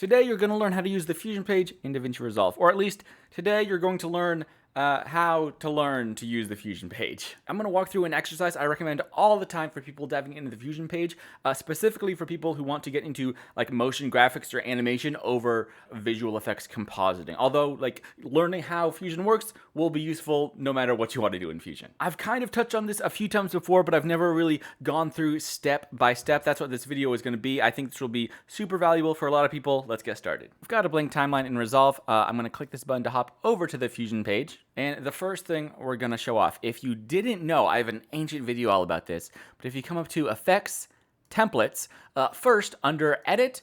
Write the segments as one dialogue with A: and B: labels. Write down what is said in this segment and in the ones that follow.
A: Today you're going to learn how to use the Fusion page in DaVinci Resolve, or at least today you're going to learn how to learn to use the Fusion page. I'm going to walk through an exercise I recommend all the time for people diving into the Fusion page, specifically for people who want to get into like motion graphics or animation over visual effects compositing. Although like learning how Fusion works will be useful no matter what you want to do in Fusion. I've kind of touched on this a few times before, but I've never really gone through step by step. That's what this video is going to be. I think this will be super valuable for a lot of people. Let's get started. We've got a blank timeline in Resolve. I'm going to click this button to hop over to the Fusion page. And the first thing we're going to show off, if you didn't know, I have an ancient video all about this, but if you come up to Effects, Templates, first under Edit,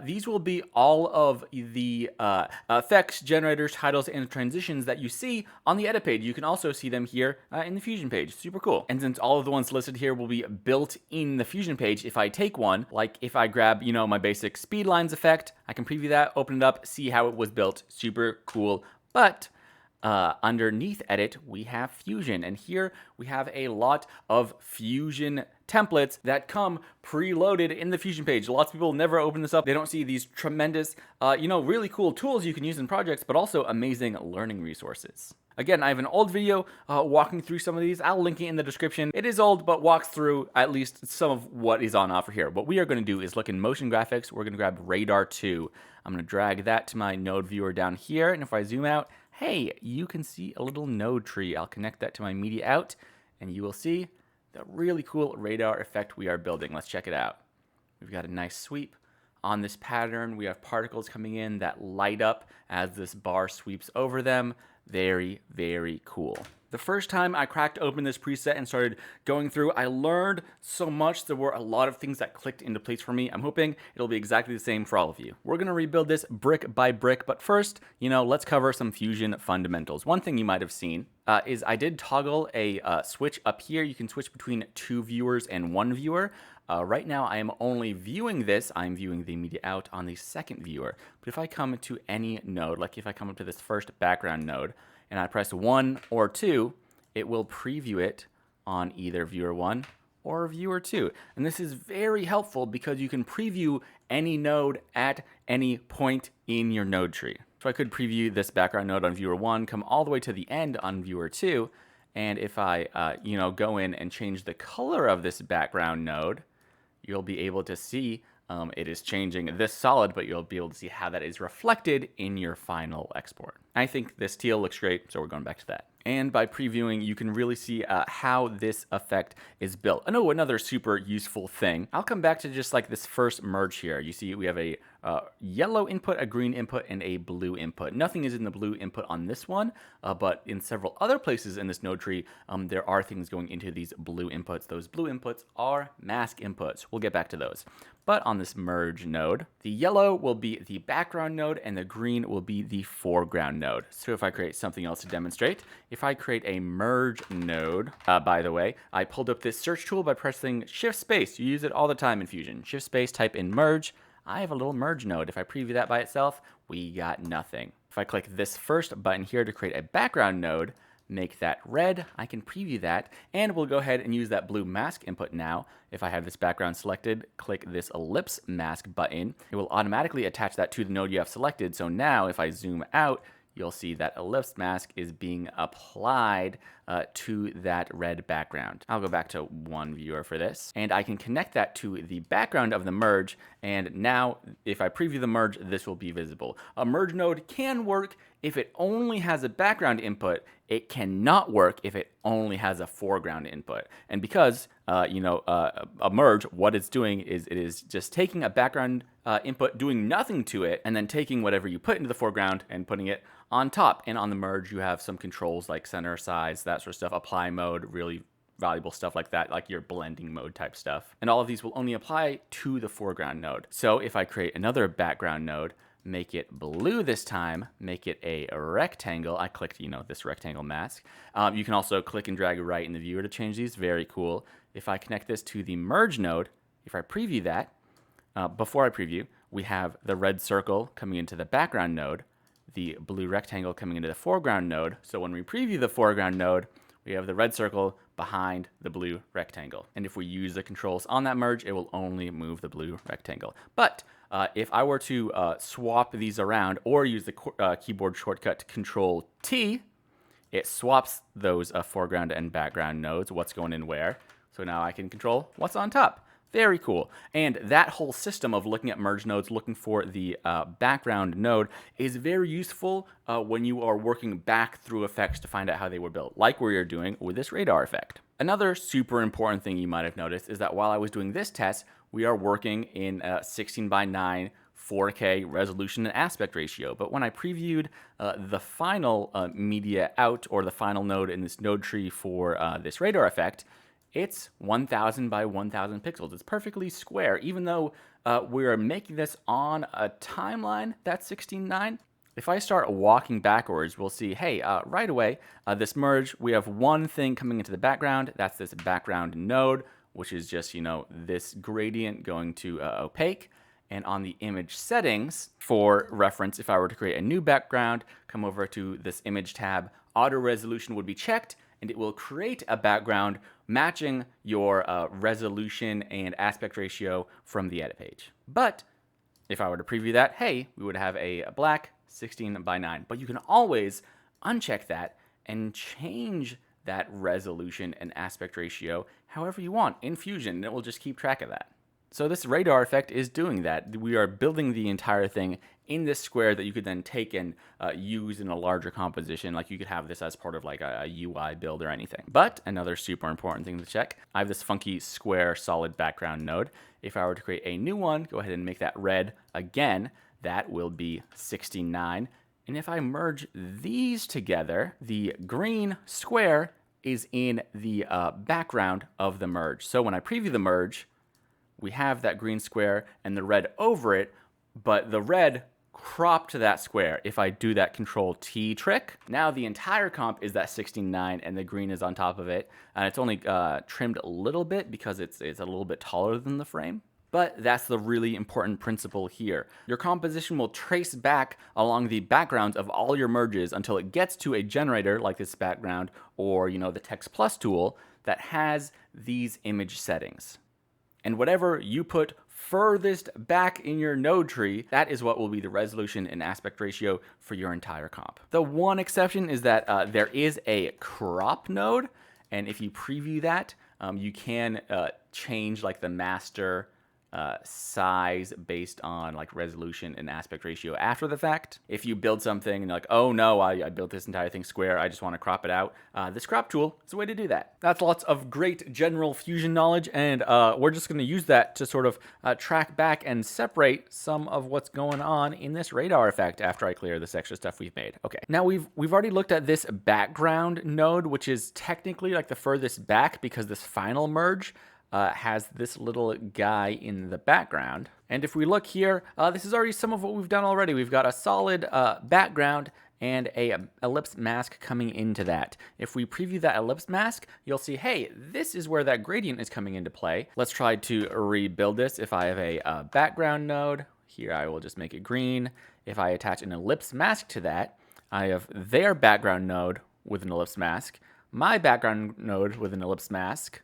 A: these will be all of the effects, generators, titles, and transitions that you see on the edit page. You can also see them here in the Fusion page. Super cool. And since all of the ones listed here will be built in the Fusion page, if I take one, like if I grab, my basic speed lines effect, I can preview that, open it up, see how it was built. Super cool. But underneath Edit, we have Fusion, and here we have a lot of Fusion templates that come preloaded in the Fusion page. Lots of people never open this up. They don't see these tremendous, really cool tools you can use in projects, but also amazing learning resources. Again, I have an old video walking through some of these. I'll link it in the description. It is old, but walks through at least some of what is on offer here. What we are going to do is look in MotionVFX. We're going to grab Radar 2. I'm going to drag that to my node viewer down here, and if I zoom out, hey, you can see a little node tree. I'll connect that to my media out, and you will see the really cool radar effect we are building. Let's check it out. We've got a nice sweep on this pattern. We have particles coming in that light up as this bar sweeps over them. Very, very cool. The first time I cracked open this preset and started going through, I learned so much. There were a lot of things that clicked into place for me. I'm hoping it'll be exactly the same for all of you. We're going to rebuild this brick by brick, but first, let's cover some Fusion fundamentals. One thing you might have seen is I did toggle a switch up here. You can switch between 2 viewers and 1 viewer. Right now, I am only viewing this. I'm viewing the media out on the second viewer. But if I come to any node, like if I come up to this first background node, and I press 1 or 2, it will preview it on either viewer 1 or viewer 2. And this is very helpful because you can preview any node at any point in your node tree. So I could preview this background node on viewer 1, come all the way to the end on viewer 2, and if I go in and change the color of this background node, you'll be able to see it is changing this solid, but you'll be able to see how that is reflected in your final export. I think this teal looks great, so we're going back to that. And by previewing, you can really see how this effect is built. Oh, another super useful thing. I'll come back to just like this first merge here. You see we have a yellow input, a green input, and a blue input. Nothing is in the blue input on this one, but in several other places in this node tree, there are things going into these blue inputs. Those blue inputs are mask inputs. We'll get back to those. But on this merge node, the yellow will be the background node and the green will be the foreground node. So if I create something else to demonstrate, if I create a merge node, by the way, I pulled up this search tool by pressing Shift Space. You use it all the time in Fusion. Shift Space, type in merge. I have a little merge node. If I preview that by itself, we got nothing. If I click this first button here to create a background node, make that red, I can preview that, and we'll go ahead and use that blue mask input now. If I have this background selected, click this ellipse mask button. It will automatically attach that to the node you have selected. So now if I zoom out, you'll see that ellipse mask is being applied to that red background. I'll go back to 1 viewer for this, and I can connect that to the background of the merge, and now if I preview the merge, this will be visible. A merge node can work if it only has a background input. It cannot work if it only has a foreground input. And because, a merge, what it's doing is it is just taking a background input, doing nothing to it, and then taking whatever you put into the foreground and putting it on top. And on the merge, you have some controls like center, size, that sort of stuff, apply mode, really valuable stuff like that, like your blending mode type stuff. And all of these will only apply to the foreground node. So if I create another background node, make it blue this time, make it a rectangle. I clicked, this rectangle mask. You can also click and drag right in the viewer to change these. Very cool. If I connect this to the merge node, if I preview that, before I preview, we have the red circle coming into the background node, the blue rectangle coming into the foreground node. So when we preview the foreground node, we have the red circle behind the blue rectangle. And if we use the controls on that merge, it will only move the blue rectangle. But If I were to swap these around or use the keyboard shortcut Control T, it swaps those foreground and background nodes, what's going in where. So now I can control what's on top. Very cool. And that whole system of looking at merge nodes, looking for the background node is very useful when you are working back through effects to find out how they were built, like we are doing with this radar effect. Another super important thing you might have noticed is that while I was doing this test, we are working in 16:9 4K resolution and aspect ratio. But when I previewed the final media out, or the final node in this node tree for this radar effect, it's 1000 by 1000 pixels. It's perfectly square, even though we're making this on a timeline that's 16:9. If I start walking backwards, we'll see, hey, right away, this merge, we have one thing coming into the background. That's this background node, which is just, this gradient going to opaque. And on the image settings, for reference, if I were to create a new background, come over to this image tab, auto resolution would be checked, and it will create a background matching your resolution and aspect ratio from the edit page. But if I were to preview that, hey, we would have a black 16:9. But you can always uncheck that and change that resolution and aspect ratio however you want in Fusion, and it will just keep track of that. So this radar effect is doing that. We are building the entire thing in this square that you could then take and use in a larger composition. Like you could have this as part of like a UI build or anything. But another super important thing to check, I have this funky square solid background node. If I were to create a new one, go ahead and make that red again. That will be 16:9. And if I merge these together, the green square is in the background of the merge. So when I preview the merge, we have that green square and the red over it, but the red cropped to that square. If I do that Control T trick, now the entire comp is that 16:9 and the green is on top of it. And it's only trimmed a little bit because it's a little bit taller than the frame. But that's the really important principle here. Your composition will trace back along the backgrounds of all your merges until it gets to a generator like this background or the Text Plus tool that has these image settings. And whatever you put furthest back in your node tree, that is what will be the resolution and aspect ratio for your entire comp. The one exception is that there is a crop node, and if you preview that, you can change like the master size based on like resolution and aspect ratio after the fact. If you build something and you're like, oh no, I built this entire thing square, I just want to crop it out, this crop tool is a way to do that. That's lots of great general Fusion knowledge, and we're just going to use that to sort of track back and separate some of what's going on in this radar effect after I clear this extra stuff we've made. Okay, now we've already looked at this background node, which is technically like the furthest back because this final merge has this little guy in the background. And if we look here, this is already some of what we've done already. We've got a solid background and a ellipse mask coming into that. If we preview that ellipse mask, you'll see, hey, this is where that gradient is coming into play. Let's try to rebuild this. If I have a background node, here I will just make it green. If I attach an ellipse mask to that, I have their background node with an ellipse mask, my background node with an ellipse mask.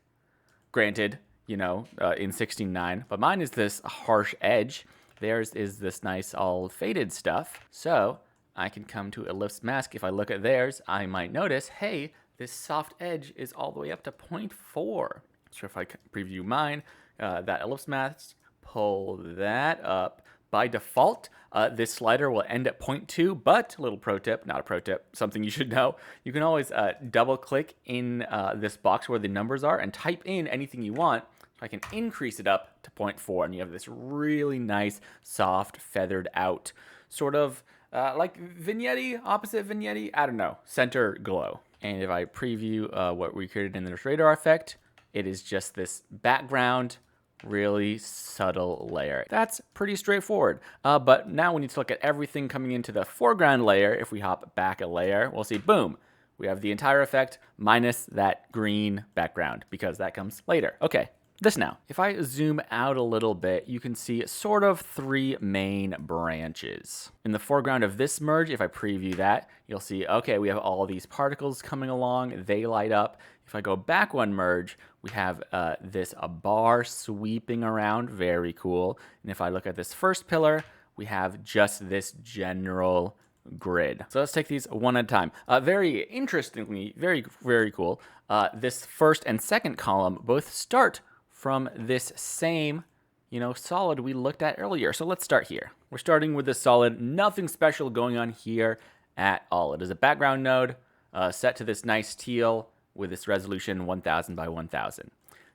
A: Granted, in 16:9, but mine is this harsh edge. Theirs is this nice all faded stuff. So I can come to ellipse mask. If I look at theirs, I might notice, hey, this soft edge is all the way up to 0.4. So if I preview mine, that ellipse mask, pull that up. By default, this slider will end at 0.2, but a little pro tip, not a pro tip, something you should know. You can always double click in this box where the numbers are and type in anything you want. So I can increase it up to 0.4, and you have this really nice, soft, feathered out, sort of like vignette, opposite vignette, I don't know, center glow. And if I preview what we created in this radar effect, it is just this background, really subtle layer. That's pretty straightforward. But now we need to look at everything coming into the foreground layer. If we hop back a layer, we'll see, boom, we have the entire effect minus that green background because that comes later. Okay, this now. If I zoom out a little bit, you can see sort of 3 main branches. In the foreground of this merge, if I preview that, you'll see, okay, we have all these particles coming along, they light up. If I go back 1 merge, we have this bar sweeping around, very cool. And if I look at this first pillar, we have just this general grid. So let's take these one at a time. Very interestingly, very, very cool. This first and second column both start from this same, solid we looked at earlier. So let's start here. We're starting with this solid, nothing special going on here at all. It is a background node set to this nice teal with this resolution 1000 by 1000.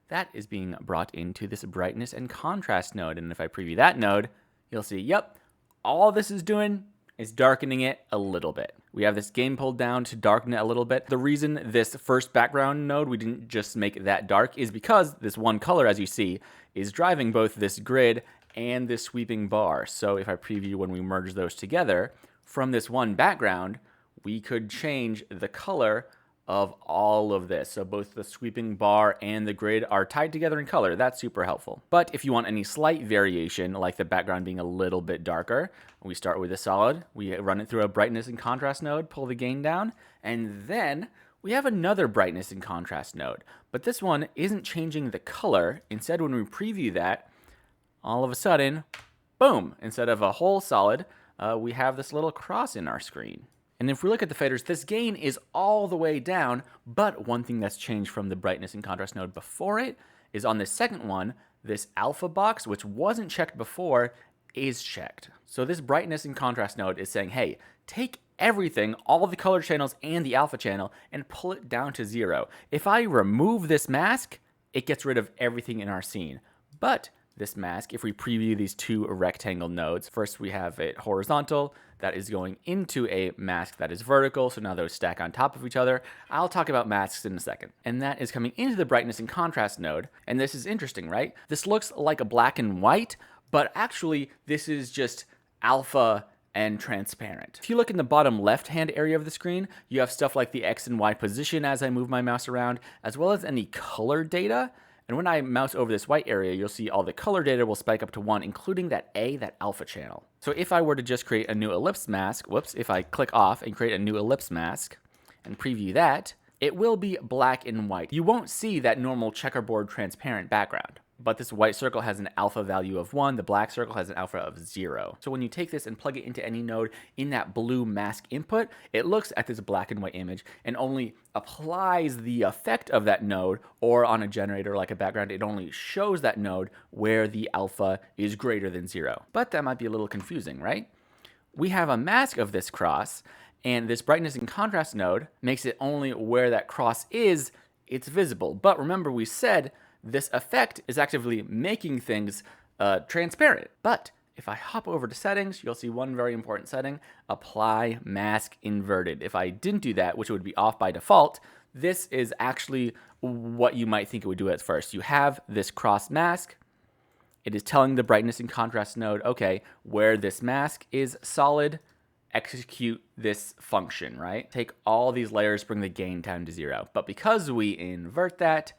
A: That is being brought into this brightness and contrast node. And if I preview that node, you'll see, yep, all this is doing is darkening it a little bit. We have this gain pulled down to darken it a little bit. The reason this first background node, we didn't just make it that dark, is because this one color, as you see, is driving both this grid and this sweeping bar. So if I preview when we merge those together, from this one background, we could change the color of all of this. So both the sweeping bar and the grid are tied together in color. That's super helpful. But if you want any slight variation, like the background being a little bit darker, we start with a solid, we run it through a brightness and contrast node, pull the gain down, and then we have another brightness and contrast node. But this one isn't changing the color. Instead, when we preview that, all of a sudden, boom, instead of a whole solid, we have this little cross in our screen. And if we look at the faders, this gain is all the way down, but one thing that's changed from the brightness and contrast node before it is on the second one, this alpha box, which wasn't checked before, is checked. So this brightness and contrast node is saying, hey, take everything, all the color channels and the alpha channel, and pull it down to 0. If I remove this mask, it gets rid of everything in our scene. But this mask, if we preview these 2 rectangle nodes, first we have it horizontal, that is going into a mask that is vertical, so now those stack on top of each other. I'll talk about masks in a second. And that is coming into the brightness and contrast node, and this is interesting, right? This looks like a black and white, but actually this is just alpha and transparent. If you look in the bottom left-hand area of the screen, you have stuff like the X and Y position as I move my mouse around, as well as any color data. And when I mouse over this white area, you'll see all the color data will spike up to 1, including that alpha channel. So if I were to just create a new ellipse mask, if I click off and create a new ellipse mask and preview that, it will be black and white. You won't see that normal checkerboard transparent background. But this white circle has an alpha value of 1, the black circle has an alpha of 0. So when you take this and plug it into any node in that blue mask input, it looks at this black and white image and only applies the effect of that node, or on a generator like a background, it only shows that node where the alpha is greater than 0. But that might be a little confusing, right? We have a mask of this cross, and this brightness and contrast node makes it only where that cross is, it's visible. But remember, we said this effect is actively making things transparent. But if I hop over to settings, you'll see one very important setting, apply mask inverted. If I didn't do that, which would be off by default, this is actually what you might think it would do at first. You have this cross mask. It is telling the brightness and contrast node, okay, where this mask is solid, execute this function, right? Take all these layers, bring the gain down to 0. But because we invert that,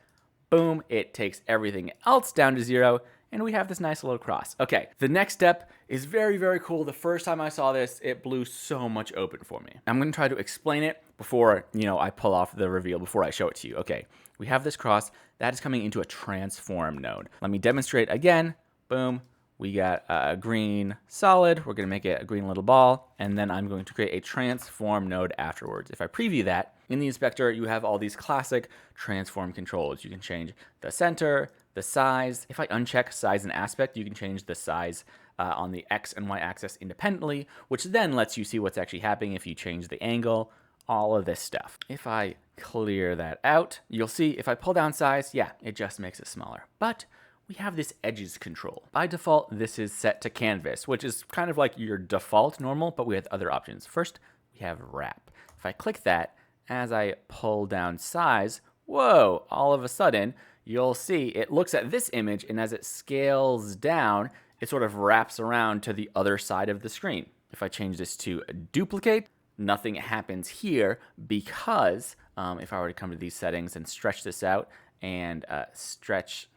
A: boom, it takes everything else down to 0, and we have this nice little cross. Okay, the next step is very, very cool. The first time I saw this, it blew so much open for me. I'm gonna try to explain it before, I pull off the reveal, before I show it to you. Okay, we have this cross, that is coming into a transform node. Let me demonstrate again, boom. We got a green solid, we're gonna make it a green little ball, and then I'm going to create a transform node afterwards. If I preview that, in the inspector, you have all these classic transform controls. You can change the center, the size. If I uncheck size and aspect, you can change the size on the X and Y axis independently, which then lets you see what's actually happening if you change the angle, all of this stuff. If I clear that out, you'll see if I pull down size, yeah, it just makes it smaller. But we have this edges control. By default, this is set to canvas, which is kind of like your default normal, but we have other options. First, we have wrap. If I click that, as I pull down size, whoa, all of a sudden, you'll see it looks at this image, and as it scales down, it sort of wraps around to the other side of the screen. If I change this to duplicate, nothing happens here because if I were to come to these settings and stretch this out and stretch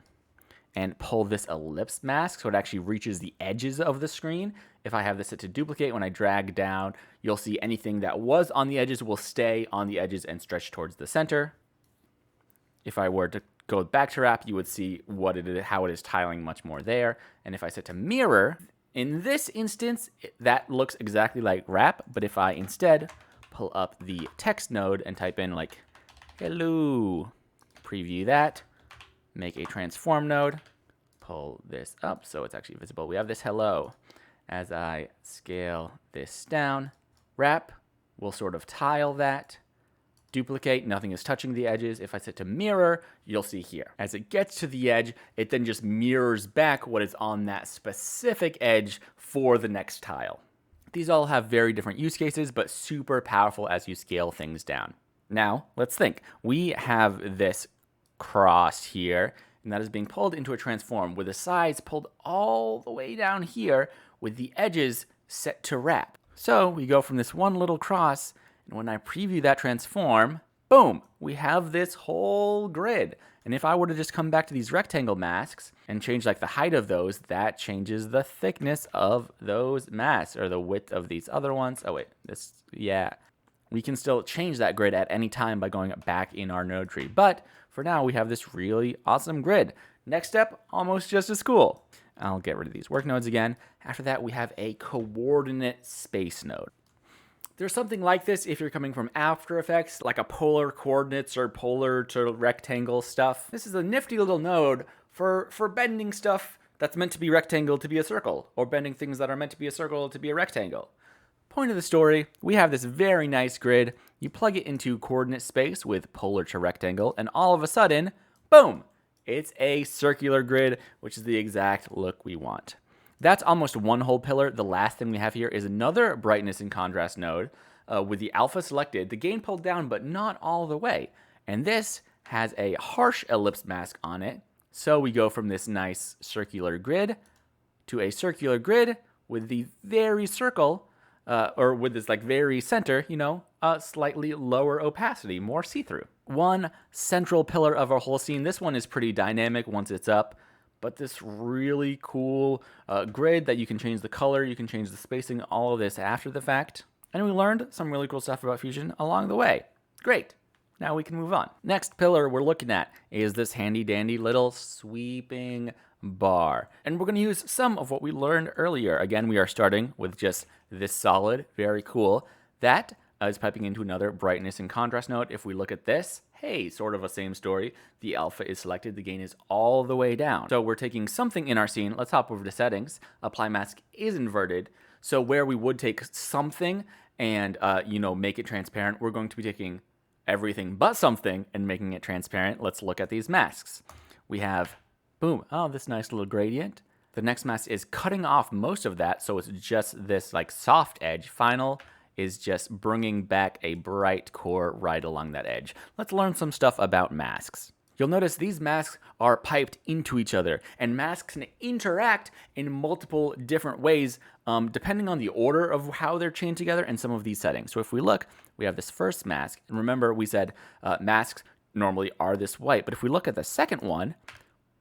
A: and pull this ellipse mask so it actually reaches the edges of the screen. If I have this set to duplicate, when I drag down, you'll see anything that was on the edges will stay on the edges and stretch towards the center. If I were to go back to wrap, you would see how it is tiling much more there. And if I set to mirror, in this instance, that looks exactly like wrap. But if I instead pull up the text node and type in like, hello, preview that, make a transform node, pull this up so it's actually visible. We have this hello. As I scale this down, wrap will sort of tile that. Duplicate, nothing is touching the edges. If I set to mirror, you'll see here. As it gets to the edge, it then just mirrors back what is on that specific edge for the next tile. These all have very different use cases, but super powerful as you scale things down. Now, let's think. We have this cross here, and that is being pulled into a transform with the sides pulled all the way down here with the edges set to wrap. So we go from this one little cross, and when I preview that transform, boom, we have this whole grid. And if I were to just come back to these rectangle masks and change like the height of those, that changes the thickness of those masks, or the width of these other ones. Oh wait, yeah. We can still change that grid at any time by going back in our node tree. But for now, we have this really awesome grid. Next step, almost just as cool. I'll get rid of these work nodes again. After that, we have a coordinate space node. There's something like this if you're coming from After Effects, like a polar coordinates or polar to rectangle stuff. This is a nifty little node for bending stuff that's meant to be rectangle to be a circle, or bending things that are meant to be a circle to be a rectangle. Point of the story, we have this very nice grid. You plug it into coordinate space with polar to rectangle, and all of a sudden, boom, it's a circular grid, which is the exact look we want. That's almost one whole pillar. The last thing we have here is another brightness and contrast node with the alpha selected, the gain pulled down, but not all the way. And this has a harsh ellipse mask on it. So we go from this nice circular grid to a circular grid with the very circle, or with this like very center, slightly lower opacity, more see-through. One central pillar of our whole scene. This one is pretty dynamic once it's up. But this really cool grid that you can change the color, you can change the spacing, all of this after the fact. And we learned some really cool stuff about Fusion along the way. Great. Now we can move on. Next pillar we're looking at is this handy dandy little sweeping bar. And we're going to use some of what we learned earlier. Again, we are starting with just this solid, very cool. That is piping into another brightness and contrast node. If we look at this, hey, sort of a same story. The alpha is selected, the gain is all the way down. So we're taking something in our scene. Let's hop over to settings. Apply mask is inverted. So where we would take something and make it transparent, we're going to be taking everything but something and making it transparent. Let's look at these masks. We have, boom, oh, this nice little gradient. The next mask is cutting off most of that, so it's just this like soft edge. Final is just bringing back a bright core right along that edge. Let's learn some stuff about masks. You'll notice these masks are piped into each other, and masks can interact in multiple different ways depending on the order of how they're chained together and some of these settings. So if we look, we have this first mask, and remember we said masks normally are this white, but if we look at the second one,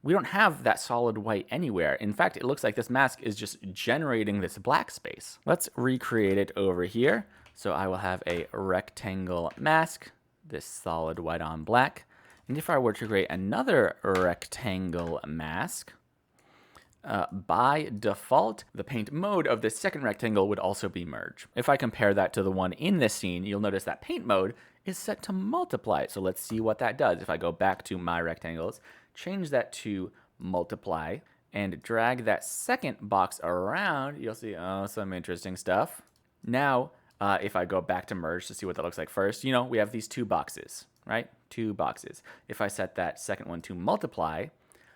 A: we don't have that solid white anywhere. In fact, it looks like this mask is just generating this black space. Let's recreate it over here. So I will have a rectangle mask, this solid white on black. And if I were to create another rectangle mask, by default, the paint mode of this second rectangle would also be merge. If I compare that to the one in this scene, you'll notice that paint mode is set to multiply. So let's see what that does. If I go back to my rectangles, change that to multiply, and drag that second box around, you'll see, some interesting stuff. Now, if I go back to merge to see what that looks like first, we have these two boxes, right? Two boxes. If I set that second one to multiply,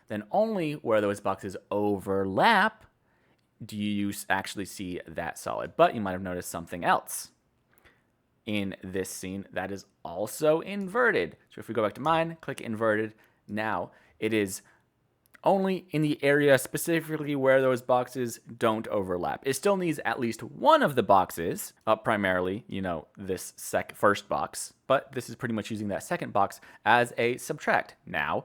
A: then only where those boxes overlap do you actually see that solid. But you might have noticed something else in this scene that is also inverted. So if we go back to mine, click inverted, now it is only in the area specifically where those boxes don't overlap. It still needs at least one of the boxes, primarily, this first box, but this is pretty much using that second box as a subtract. Now,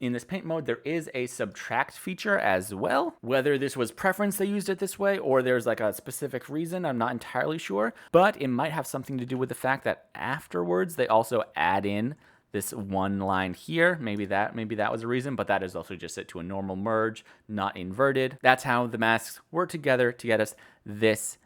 A: in this paint mode, there is a subtract feature as well. Whether this was preference they used it this way or there's like a specific reason, I'm not entirely sure, but it might have something to do with the fact that afterwards they also add in this one line here. Maybe that was a reason, but that is also just set to a normal merge, not inverted. That's how the masks work together to get us this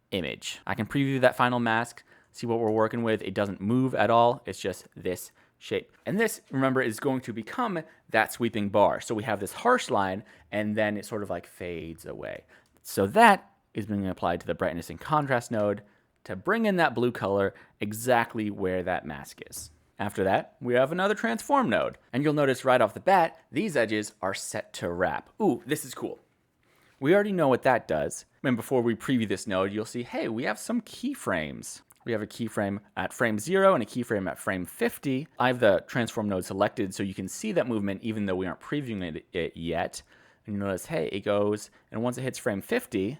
A: image. I can preview that final mask, see what we're working with. It doesn't move at all. It's just this shape. And this, remember, is going to become that sweeping bar. So we have this harsh line, and then it sort of like fades away. So that is being applied to the brightness and contrast node to bring in that blue color exactly where that mask is. After that, we have another transform node. And you'll notice right off the bat, these edges are set to wrap. Ooh, this is cool. We already know what that does. And before we preview this node, you'll see, hey, we have some keyframes. We have a keyframe at frame 0 and a keyframe at frame 50. I have the transform node selected so you can see that movement even though we aren't previewing it yet. And you notice, hey, it goes, and once it hits frame 50,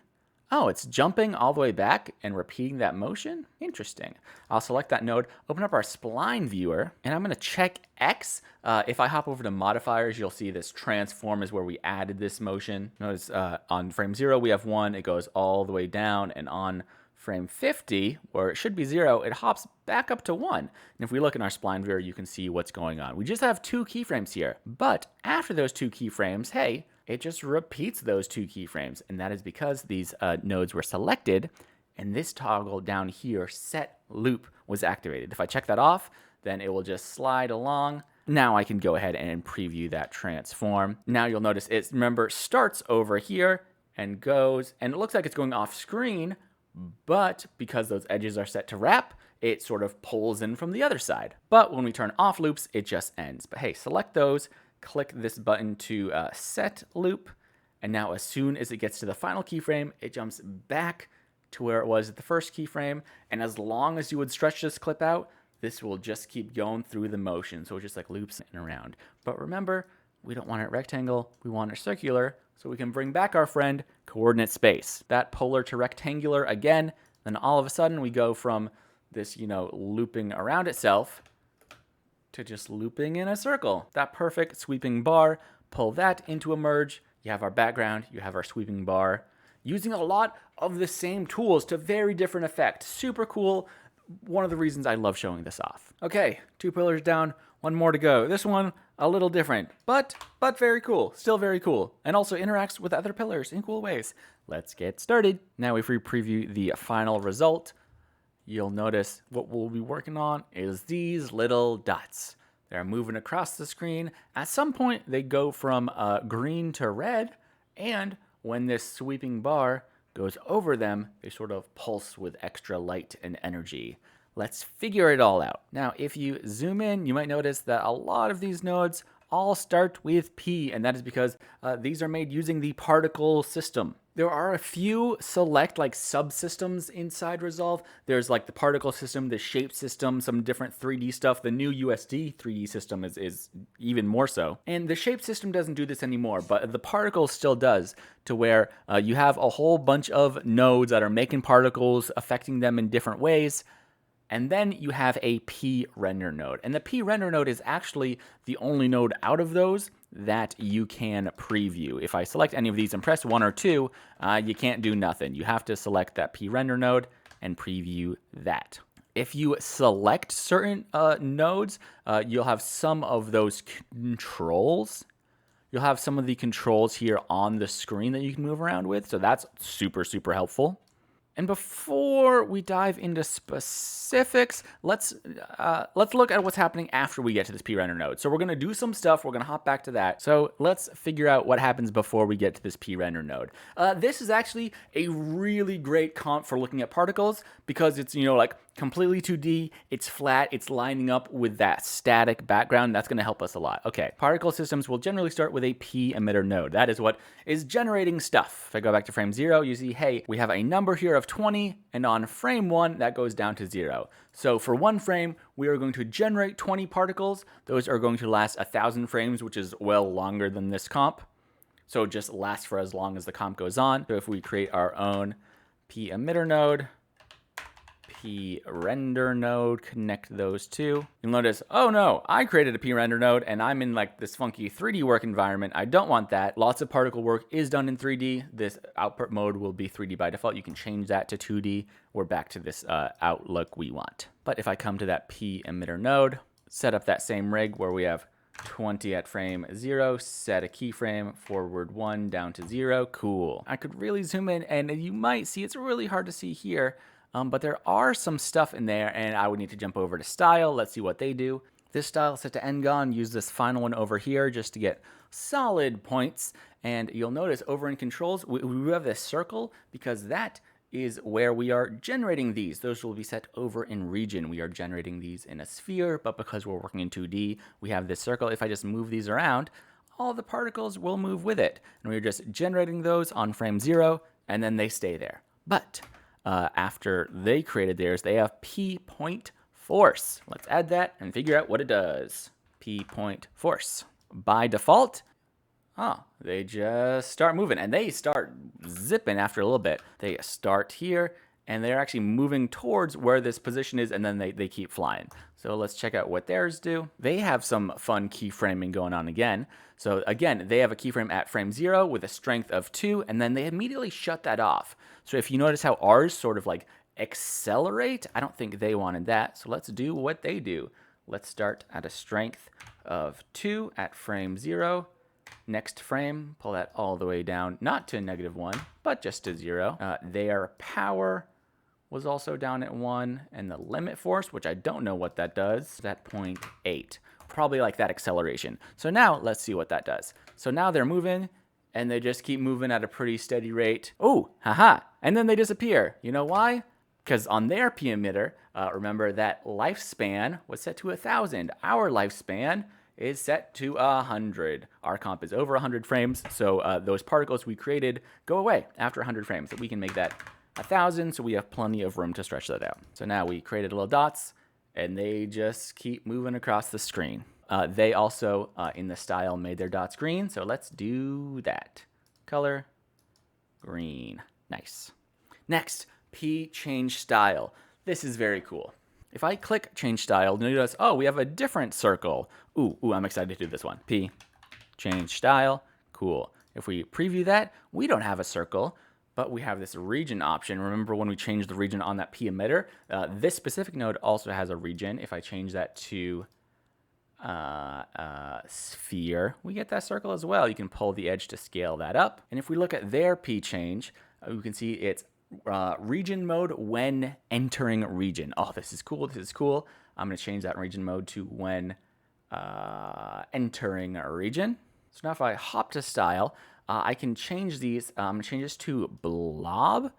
A: oh, it's jumping all the way back and repeating that motion? Interesting. I'll select that node, open up our spline viewer, and I'm going to check X. If I hop over to modifiers, you'll see this transform is where we added this motion. Notice on frame 0, we have 1. It goes all the way down, and on frame 50, where it should be 0, it hops back up to 1. And if we look in our spline viewer, you can see what's going on. We just have 2 keyframes here, but after those 2 keyframes, hey, it just repeats those 2 keyframes, and that is because these nodes were selected, and this toggle down here, set loop, was activated. If I check that off, then it will just slide along. Now I can go ahead and preview that transform. Now you'll notice it, remember, starts over here and goes, and it looks like it's going off screen, but because those edges are set to wrap, it sort of pulls in from the other side. But when we turn off loops, it just ends. But hey, select those, click this button to set loop, and now as soon as it gets to the final keyframe, it jumps back to where it was at the first keyframe, and as long as you would stretch this clip out, this will just keep going through the motion, so it just like loops and around. But remember, we don't want it rectangle, we want it circular, so we can bring back our friend coordinate space. That polar to rectangular again, then all of a sudden we go from this, looping around itself to just looping in a circle. That perfect sweeping bar, pull that into a merge. You have our background, you have our sweeping bar. Using a lot of the same tools to very different effect. Super cool. One of the reasons I love showing this off. Okay, 2 pillars down, 1 more to go. This one, a little different, but very cool. Still very cool. And also interacts with other pillars in cool ways. Let's get started. Now if we preview the final result, you'll notice what we'll be working on is these little dots. They're moving across the screen. At some point, they go from green to red, and when this sweeping bar goes over them, they sort of pulse with extra light and energy. Let's figure it all out. Now, if you zoom in, you might notice that a lot of these nodes all start with P, and that is because these are made using the particle system. There are a few select like subsystems inside Resolve. There's like the particle system, the shape system, some different 3D stuff. The new USD 3D system is even more so. And the shape system doesn't do this anymore, but the particle still does, to where you have a whole bunch of nodes that are making particles, affecting them in different ways. And then you have a P render node. And the P render node is actually the only node out of those that you can preview. If I select any of these and press 1 or 2, you can't do nothing. You have to select that P render node and preview that. If you select certain nodes, you'll have some of those controls. You'll have some of the controls here on the screen that you can move around with. So that's super, super helpful. And before we dive into specifics, let's look at what's happening after we get to this P-render node. So we're going to do some stuff. We're going to hop back to that. So let's figure out what happens before we get to this P-render node. This is actually a really great comp for looking at particles because it's, like completely 2D. It's flat. It's lining up with that static background. That's going to help us a lot. Okay, particle systems will generally start with a P emitter node. That is what is generating stuff. If I go back to frame 0, you see, hey, we have a number here of of 20, and on frame 1, that goes down to 0. So for one frame, we are going to generate 20 particles. Those are going to last 1,000 frames, which is well longer than this comp. So it just lasts for as long as the comp goes on. So if we create our own P emitter node, P render node, connect those two, you'll notice, oh no, I created a P render node and I'm in like this funky 3D work environment. I don't want that. Lots of particle work is done in 3D. This output mode will be 3D by default. You can change that to 2D. We're back to this outlook we want. But if I come to that P emitter node, set up that same rig where we have 20 at frame 0, set a keyframe, forward 1 down to 0, cool. I could really zoom in and you might see it's really hard to see here, but there are some stuff in there and I would need to jump over to style. Let's see what they do. This style is set to ngon, use this final one over here just to get solid points. And you'll notice over in controls, we have this circle because that is where we are generating these. Those will be set over in region. We are generating these in a sphere, but because we're working in 2D, we have this circle. If I just move these around, all the particles will move with it. And we're just generating those on frame 0, and then they stay there. But after they created theirs, they have P point force. Let's add that and figure out what it does. P point force. By default, they just start moving, and they start zipping after a little bit. They start here, and they're actually moving towards where this position is, and then they keep flying. So let's check out what theirs do. They have some fun keyframing going on again. So again, they have a keyframe at frame 0 with a strength of 2, and then they immediately shut that off. So if you notice how ours sort of like accelerate, I don't think they wanted that. So let's do what they do. Let's start at a strength of 2 at frame 0. Next frame, pull that all the way down, not to -1, but just to 0. Their power was also down at 1, and the limit force, which I don't know what that does, is at 0.8. Probably like that acceleration. So now let's see what that does. So now they're moving, and they just keep moving at a pretty steady rate. Oh, haha, and then they disappear. You know why? Because on their P emitter, remember that lifespan was set to 1,000. Our lifespan is set to 100. Our comp is over 100 frames, so those particles we created go away after 100 frames. So we can make that 1,000, so we have plenty of room to stretch that out. So now we created little dots, and they just keep moving across the screen. They also, in the style, made their dots green, so let's do that. Color, green, nice. Next, P change style. This is very cool. If I click change style, notice, oh, we have a different circle. Ooh, I'm excited to do this one. P, change style, cool. If we preview that, we don't have a circle, but we have this region option. Remember when we changed the region on that P emitter? This specific node also has a region. If I change that to sphere, we get that circle as well. You can pull the edge to scale that up. And if we look at their P change, we can see it's region mode when entering region. Oh, this is cool. This is cool. I'm going to change that region mode to when entering a region. So now if I hop to style, I can change these. I'm going to change this to blob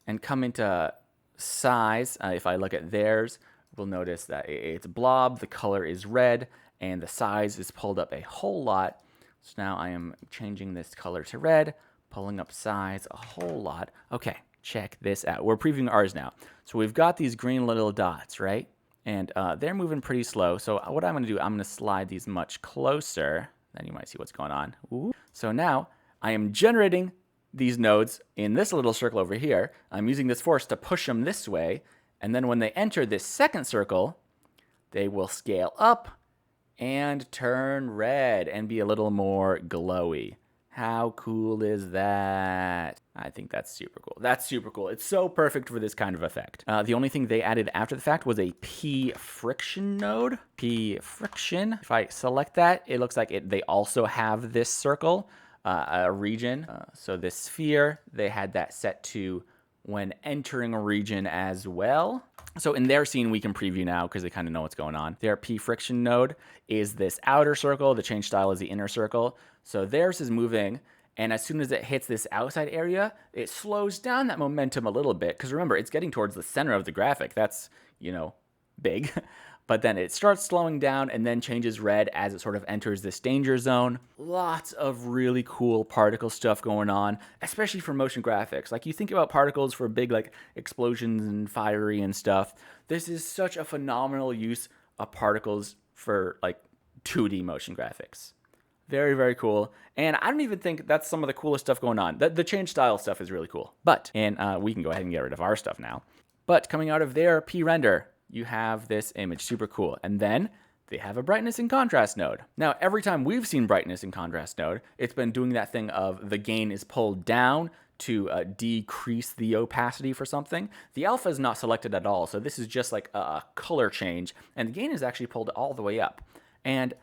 A: and come into size. If I look at theirs, we'll notice that it's blob. The color is red and the size is pulled up a whole lot. So now I am changing this color to red, pulling up size a whole lot. Okay, check this out. We're previewing ours now. So we've got these green little dots, right? And they're moving pretty slow. So what I'm going to do, I'm going to slide these much closer. Then you might see what's going on. Ooh. So now I am generating these nodes in this little circle over here. I'm using this force to push them this way. And then when they enter this second circle, they will scale up and turn red and be a little more glowy. How cool is that? I think that's super cool. That's super cool. It's so perfect for this kind of effect. The only thing they added after the fact was a P friction node. P friction. If I select that, it looks like they also have this circle, a region. So this sphere, they had that set to when entering a region as well. So in their scene, we can preview now because they kind of know what's going on. Their P friction node is this outer circle. The change style is the inner circle. So theirs is moving, and as soon as it hits this outside area, it slows down that momentum a little bit. Because remember, it's getting towards the center of the graphic. That's, you know, big. but then it starts slowing down and then changes red as it sort of enters this danger zone. Lots of really cool particle stuff going on, especially for motion graphics. Like, you think about particles for big like explosions and fiery and stuff. This is such a phenomenal use of particles for like 2D motion graphics. Very, very cool. And I don't even think that's some of the coolest stuff going on. The change style stuff is really cool. But, and we can go ahead and get rid of our stuff now. But coming out of their P-render, you have this image, super cool. And then they have a brightness and contrast node. Now, every time we've seen brightness and contrast node, it's been doing that thing of the gain is pulled down to decrease the opacity for something. The alpha is not selected at all, so this is just like a color change. And the gain is actually pulled all the way up. And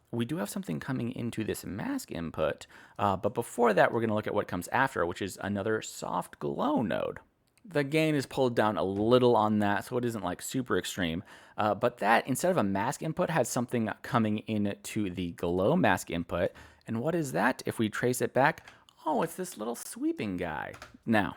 A: we do have something coming into this mask input, but before that, we're going to look at what comes after, which is another soft glow node. The gain is pulled down a little on that, so it isn't like super extreme, but that, instead of a mask input, has something coming into the glow mask input. And what is that? If we trace it back, oh, it's this little sweeping guy. Now,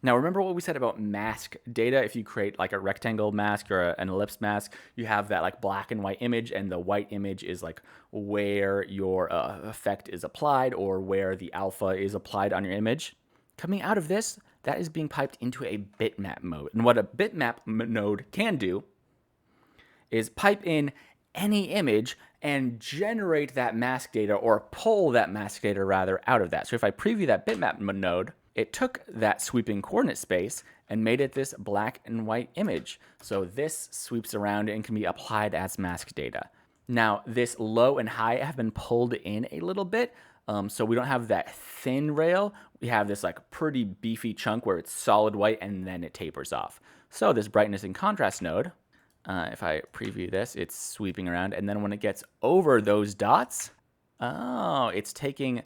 A: remember what we said about mask data? If you create like a rectangle mask or an ellipse mask, you have that like black and white image, and the white image is like where your effect is applied or where the alpha is applied on your image. Coming out of this, that is being piped into a bitmap mode. And what a bitmap node can do is pipe in any image and generate that mask data, or pull that mask data rather out of that. So if I preview that bitmap node, it took that sweeping coordinate space and made it this black and white image. So this sweeps around and can be applied as mask data. Now, this low and high have been pulled in a little bit, so we don't have that thin rail. We have this like pretty beefy chunk where it's solid white and then it tapers off. So this brightness and contrast node, if I preview this, it's sweeping around, and then when it gets over those dots, oh, it's taking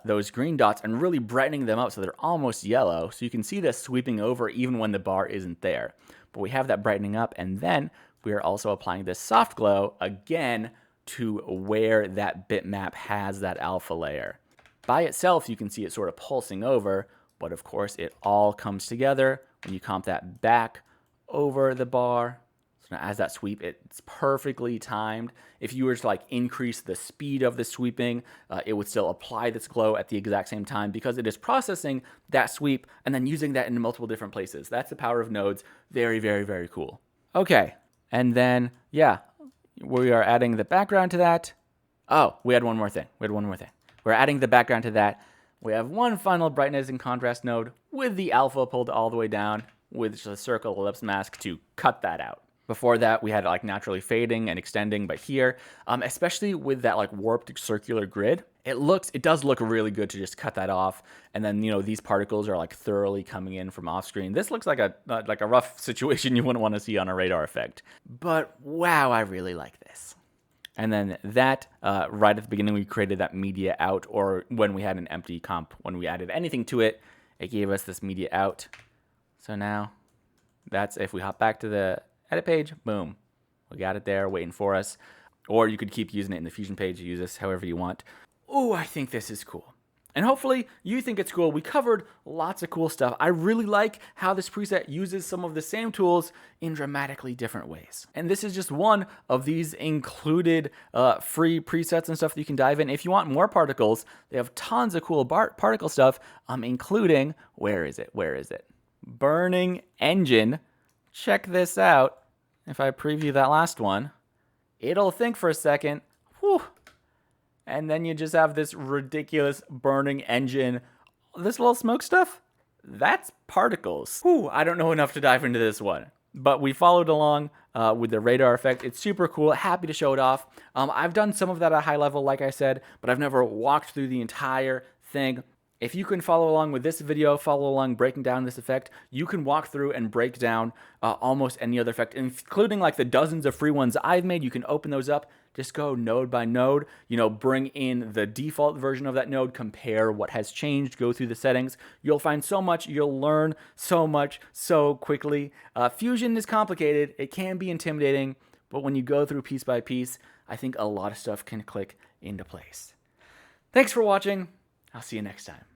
A: those green dots and really brightening them up so they're almost yellow. So you can see this sweeping over even when the bar isn't there. But we have that brightening up, and then we are also applying this soft glow again to where that bitmap has that alpha layer. By itself, you can see it sort of pulsing over, but of course it all comes together when you comp that back over the bar. So now as that sweep, it's perfectly timed. If you were to like increase the speed of the sweeping, it would still apply this glow at the exact same time because it is processing that sweep and then using that in multiple different places. That's the power of nodes. Very, very, very cool. Okay, and then, yeah, we are adding the background to that. Oh, we had one more thing. We're adding the background to that. We have one final brightness and contrast node with the alpha pulled all the way down with just a circle ellipse mask to cut that out. Before that, we had like naturally fading and extending, but here, especially with that like warped circular grid, it does look really good to just cut that off. And then, you know, these particles are like thoroughly coming in from off screen. This looks like a rough situation you wouldn't want to see on a radar effect. But wow, I really like this. And then that, right at the beginning, we created that media out, or when we had an empty comp, when we added anything to it, it gave us this media out. So now that's, if we hop back to the edit page, boom, we got it there waiting for us. Or you could keep using it in the Fusion page, use this however you want. Oh, I think this is cool. And hopefully you think it's cool. We covered lots of cool stuff. I really like how this preset uses some of the same tools in dramatically different ways. And this is just one of these included free presets and stuff that you can dive in. If you want more particles, they have tons of cool particle stuff, including, where is it? Burning Engine. Check this out. If I preview that last one, it'll think for a second. Whew. And then you just have this ridiculous burning engine. This little smoke stuff, that's particles. Whew, I don't know enough to dive into this one. But we followed along with the radar effect. It's super cool. Happy to show it off. I've done some of that at a high level, like I said, but I've never walked through the entire thing. If you can follow along with this video, follow along breaking down this effect, you can walk through and break down almost any other effect, including like the dozens of free ones I've made. You can open those up. Just go node by node, you know, bring in the default version of that node, compare what has changed, go through the settings. You'll find so much, you'll learn so much so quickly. Fusion is complicated, it can be intimidating, but when you go through piece by piece, I think a lot of stuff can click into place. Thanks for watching. I'll see you next time.